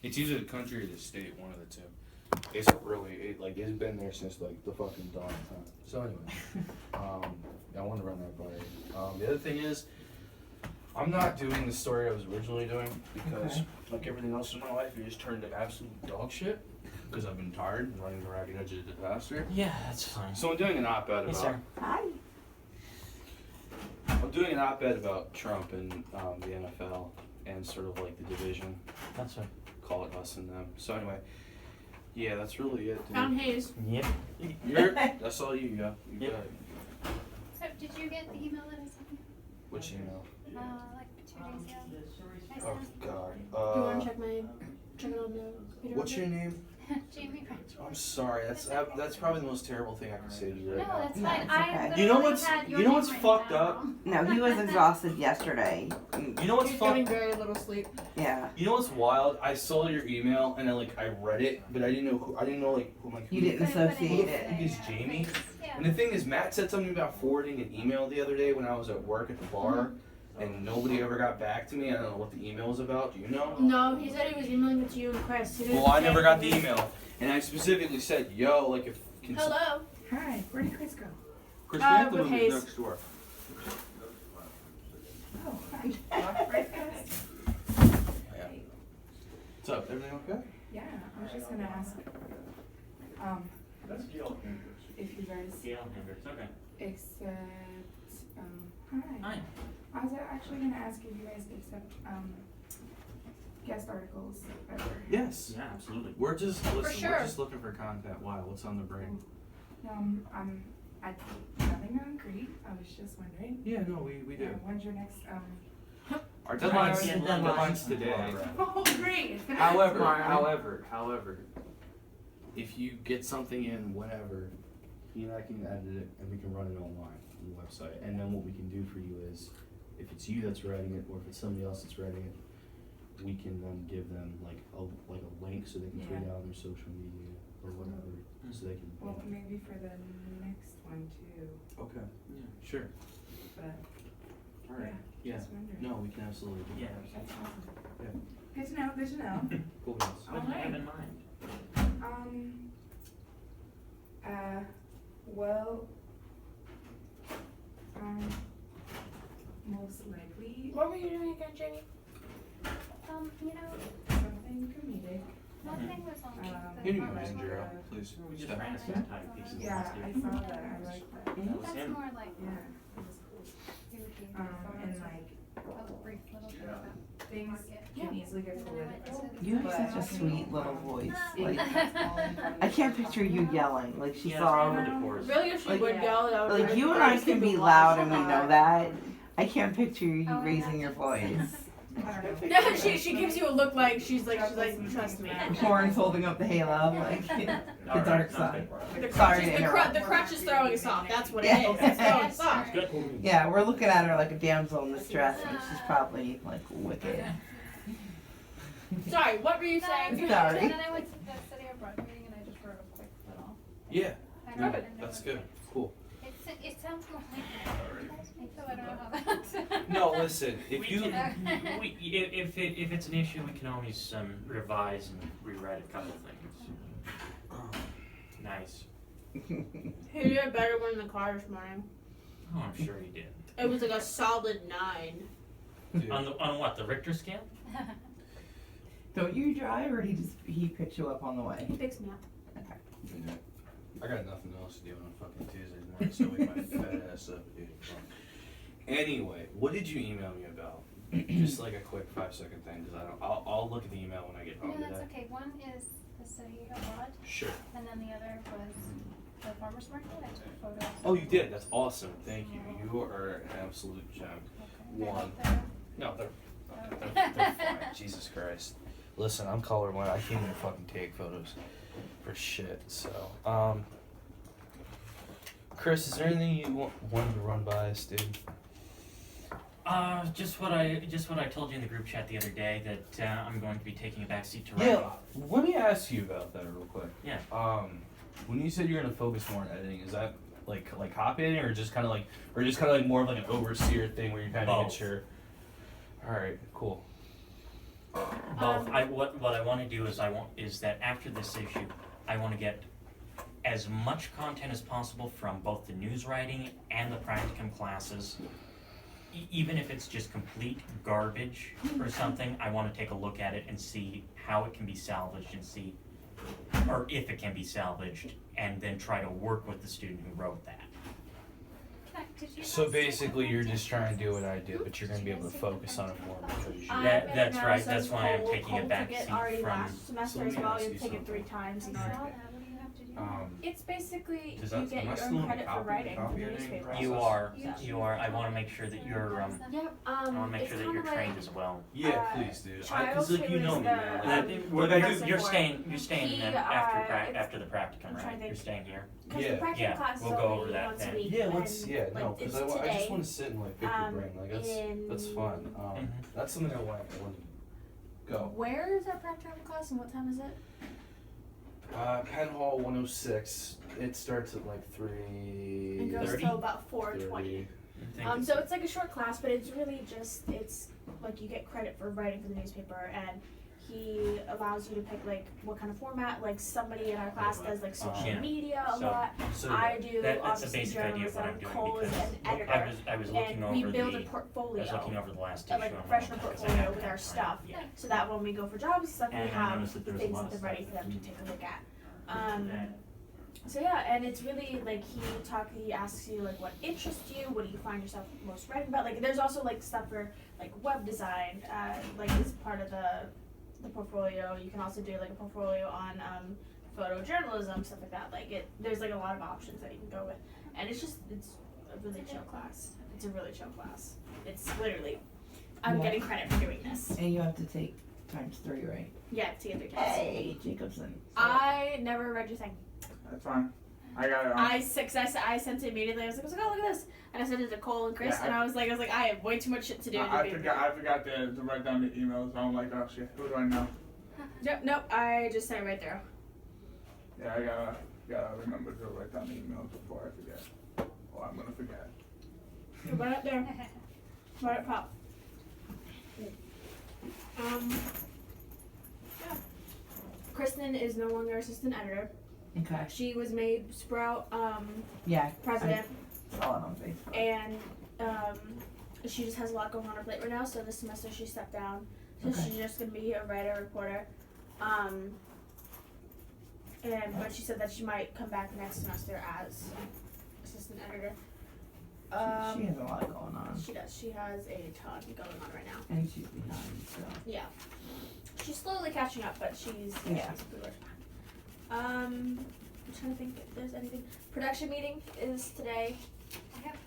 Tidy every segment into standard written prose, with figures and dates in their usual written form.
It's either the country or the state, one of the two. It's really, it's been there since, like, the fucking dawn of time. So anyway, I wanted to run that by you. The other thing is, I'm not doing the story I was originally doing because, like everything else in my life, it just turned to absolute dog shit because I've been tired and running the ragged edge of disaster. Yeah, that's fine. So I'm doing an op-ed Yes, about... sir. Hi. I'm doing an op-ed about Trump and the NFL and sort of like the division. That's right. Call it us and them. So anyway, yeah, that's really it. Dude. Found Hayes. Yep. That's all you got. You Yep. got it. So, did you get the email that I sent you? Which email? Like 2 days ago? I Oh sent God. Do you want to check it on the computer? What's your name? Jamie French. I'm sorry. That's probably the most terrible thing I can say to you right No, now. that's No, fine. it's I okay. literally You know what's- had your you know name what's written fucked down. up? No, he was exhausted yesterday. You know what's He's fucked? getting very little sleep. Yeah. You know what's wild? I saw your email and I read it, but I didn't know who. I didn't know like who You didn't Couldn't put associate anything. it. Is Jamie? Yeah. And the thing is, Matt said something about forwarding an email the other day when I was at work at the bar, and nobody ever got back to me. I don't know what the email was about. Do you know? No, he said he was emailing it to you and Chris. He didn't Well, I say never got the anything. email, and I specifically said, "Yo, like if Hello. Hi. Where did Chris go? Chris with Grantham Hayes. was next door." Oh, hi. Yeah. What's up? Everything okay? Yeah, I was just gonna ask, if you guys Gail Hendricks. Okay. accept, hi. Hi. I was actually gonna ask if you guys accept, guest articles ever. Yes. Yeah, absolutely. We're just listen. sure. We're just looking for content. Why? What's on the brain? Nothing concrete, I was just wondering. Yeah, no, we do. When's your next, Our Deadline's- deadline's deadline's today. oh, great, it's gonna be However, tomorrow. if you get something in whenever, he and I can edit it and we can run it online on the website. And then what we can do for you is, if it's you that's writing it or if it's somebody else that's writing it, we can then give them like a link so they can tweet it out on their social media or whatever, so they can. Well, maybe for the next one too, Okay. Yeah. Sure. but, All right. yeah, Yeah. just wondering. No, we can absolutely do Yeah. that. That's awesome. Yeah. Good to know, good to know. Cool guys. What do you have in mind? Well, most likely What were you doing again, Jamie? something comedic. Nothing was on the Give me front my page. manager out, please. We just Step. ran a satire piece. Yeah, I saw that, I like that. That was That's him. more like, Yeah, it was cool. it would be And like, a brief little bit about things can easily get political. You have such a sweet little voice. Like, I can't picture you yelling. Like she Yeah, saw. it's decorous. Really, if she Like- would yell, that would Like be you and I great. can be loud and we know that. I can't picture you raising your voice. I don't know. Yeah, she gives you a look like she's like trust me. Horns holding up the halo, like the Alright, dark sounds side. good. Sorry to interrupt. The crutch is throwing us off. That's what it Yeah. is. It's throwing us off. Good. Yeah, we're looking at her like a damsel in distress, but she's probably like wicked. Sorry, what were you saying? Sorry. And then I went to the City of Broad meeting and I just wrote a quick little. Yeah. I No, wrote it that's in good. the- Cool. It sounds like so I don't know how that. No, listen. If We you. can- if it's an issue, we can always revise and rewrite a couple things. Nice. He did a better one in the car this morning. Oh, I'm sure you did. It was like a solid 9. Dude. On what, the Richter scale? Don't you drive, or he picks you up on the way? He picks me up. Yeah. I got nothing else to do on fucking Tuesdays morning, so wake my fat ass up, dude. Anyway, what did you email me about? Just like a quick 5-second thing, because I'll look at the email when I get No, home that's today. okay. One is the City of Broad, Sure. and then the other was the farmer's market. I took photos. Oh, you did? That's awesome. Thank you. You are an absolute gem. Okay. One. They're- No, they're fine. Jesus Christ. Listen, I'm colorblind. I can't even fucking take photos for shit. So, Chris, is there anything you wanted to run by us, dude? Just what I told you in the group chat the other day, that I'm going to be taking a back seat to Yeah. writing. Let me ask you about that real quick. Yeah. When you said you're gonna focus more on editing, is that like copy editing, or just kind of like more of like an overseer thing where you kind of get Both. your. All right. Cool. Both. What I want to do is that after this issue, I want to get as much content as possible from both the news writing and the practicum classes. Even if it's just complete garbage or something, I want to take a look at it and see how it can be salvaged and see, or if it can be salvaged, and then try to work with the student who wrote that. So basically, you're just trying to do what I did, but you're going to be able to focus on it more because you. That's right. That's why I'm taking a back seat already from. last semester So as let me well. ask You you take it something. 3 times. You I know. saw that. What do you have to do? It's basically Does you that- get am I your still own in the credit for copy- writing for the copying newspaper. process? You are. I want to make sure that you're. Yep. I want to make it's sure that kinda you're like, trained as well. Yeah, please, dude. Child Cause like you know me, Taylor's man. the, Like, You're professor for it. staying. He, After the practicum, I'm trying right? to You're think. staying here. Because Yeah. the practical Yeah, class is we'll go only over that once then. a week. Yeah, let's. and, Yeah, no, like, because it's I just today. want to sit and like pick your brain. Like that's fun. Mhm. That's something I want. Go. Where is our practical class and what time is it? Penn Hall 106. It starts at like 3. It goes 30? till about 4:20. So it's like a short class, but it's really just it's like you get credit for writing for the newspaper, and he allows you to pick like what kind of format. Like somebody in our class does like social Yeah. media a So- lot. So I do That's the obviously basic idea of what I'm journalism. doing Cole is because an editor, I was looking and we over build the. a I portfolio. was looking over the last like issue. a and I'm professional like, 'cause I portfolio haven't with had our time. stuff. Yeah. So that when we go for jobs and stuff, we And I have noticed that there was a things lot at of the ready stuff for them to that- take a look at. So yeah, and it's really like he asks you like what interests you, what do you find yourself most writing about. Like there's also like stuff for like web design, like as part of the portfolio. You can also do like a portfolio on photojournalism, stuff like that. Like there's like a lot of options that you can go with, and it's a really chill class. It's a really chill class. It's literally, I'm Yeah. getting credit for doing this. And you have to take ×3, right? Yeah, to get 3 tests. Hey, Jacobson. I never read your thing. That's fine. I got it on. I sent it immediately. I was like, oh look at this, and I sent it to Cole and Chris, Yeah, and I was like, I have way too much shit to do. I forgot to write down the emails. I'm like, oh shit, who do I know? Nope, I just sent it right there. Yeah, I gotta remember to write down the emails before I forget. Or I'm gonna forget. Right up there, right up top. Yeah. Kristen is no longer assistant editor. Okay. She was made Sprout Yeah. president, I saw it on Facebook. and she just has a lot going on her plate right now. So this semester she stepped down. So Okay. she's just gonna be a writer reporter. But she said that she might come back next semester as assistant editor. She has a lot going on. She does. She has a ton going on right now. And she's behind, so. Yeah. She's slowly catching up, but she's Yeah. she's pretty much behind. I'm trying to think if there's anything. Production meeting is today. I have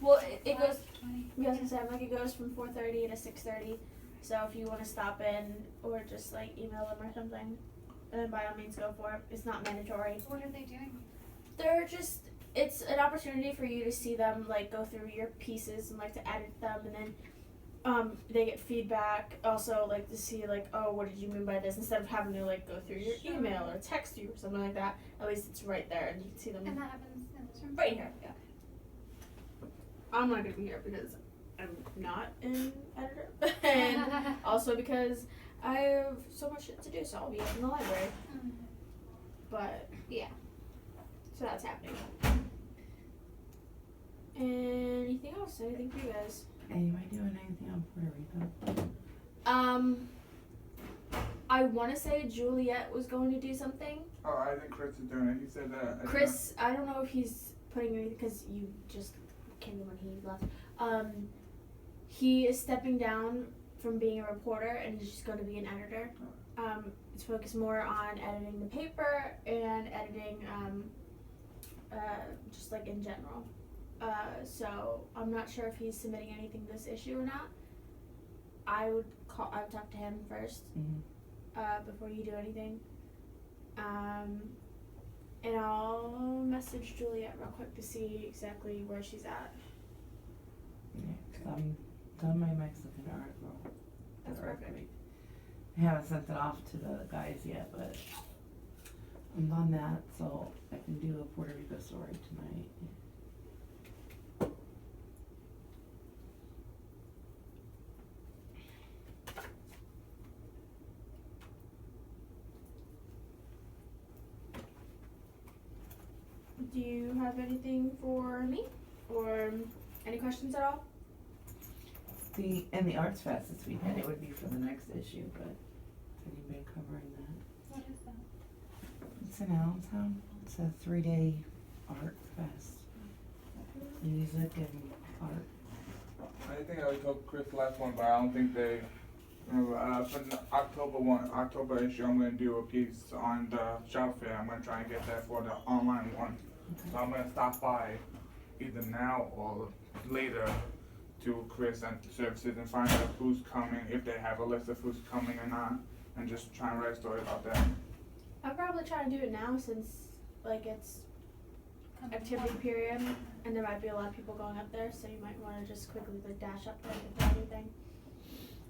Well, it goes. 20. Yeah, I was gonna say, like it goes from 4:30 to 6:30. So if you want to stop in or just like email them or something, then by all means go for it. It's not mandatory. What are they doing? They're just. It's an opportunity for you to see them like go through your pieces and like to edit them, and then they get feedback. Also, like to see like, oh, what did you mean by this? Instead of having to like go through your Sure. email or text you or something like that. At least it's right there and you can see them And that happens in this room? right here. Yeah. I'm not gonna be here because I'm not an editor, and also because I have so much shit to do. So I'll be in the library. Mm. But Yeah. so that's happening. Anything else? Anything for you guys? Anybody doing anything on Puerto Rico? I want to say Juliet was going to do something. Oh, I think Chris is doing it. He said that. Chris, I don't know if he's putting anything because you just came in when he left. He is stepping down from being a reporter and he's just going to be an editor. It's focused more on editing the paper and editing, just like in general. So I'm not sure if he's submitting anything this issue or not. I would talk to him first, before you do anything. And I'll message Juliet real quick to see exactly where she's at. Yeah, 'cause I'm done my Mexican article. That's perfect. I haven't sent it off to the guys yet, but I'm done that, so I can do a Puerto Rico story tonight. do you have anything for me? Or any questions at all? The Arts Fest this weekend, it would be for the next issue, but has anybody covering that? What is that? It's in Allentown. It's a 3-day art fest. Music and art. I think I told Chris last one, but I don't think they. For the October issue, I'm gonna do a piece on the shop fair. I'm gonna try and get that for the online one. So I'm gonna stop by either now or later to Chris and services and find out who's coming, if they have a list of who's coming or not, and just try and write a story about that. I'll probably try to do it now since like it's activity period and there might be a lot of people going up there, so you might want to just quickly like dash up there and get everything.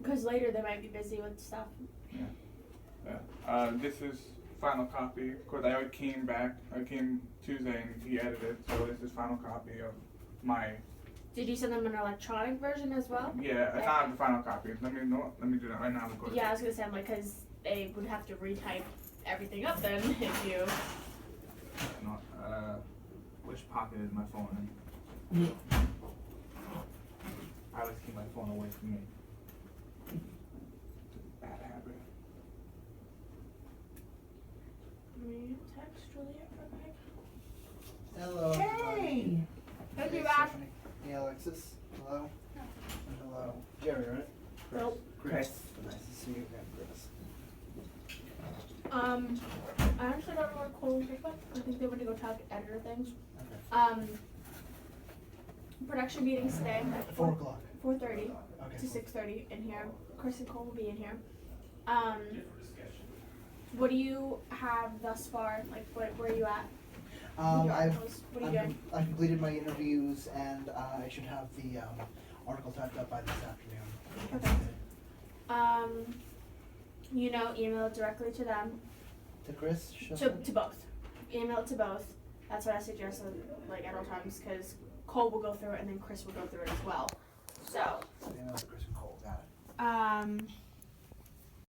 Because later they might be busy with stuff. Yeah. This is final copy. Of course, I came Tuesday and he edited, so this is final copy of my. Did you send them an electronic version as well? Yeah, it's not the final copy. Let me do that right now. Yeah, I was gonna say I'm like, cause they would have to retype everything up then if you. No, which pocket is my phone in? Yeah. I always keep my phone away from me. It's a bad habit. Let me text Juliet real quick. Hello. Hey! Good to be Hey, back. Stephanie. Hey, Alexis. Hello. And hello. Jerry, right? Nope. Chris. Nice to see you again, Chris. I actually don't know where Cole is, but I think they went to go talk editor things. Okay. Production meetings today at 4 o'clock. 4:30 Okay. to 6:30 in here. Chris and Cole will be in here. What do you have thus far? Like, where are you at? With your articles? What are you doing? I've completed my interviews and I should have the article typed up by this afternoon. Okay. Email it directly to them. To Chris? To both. Email it to both. That's what I suggest, like, at all times, because Cole will go through it and then Chris will go through it as well. So, Email to Chris and Cole, got it.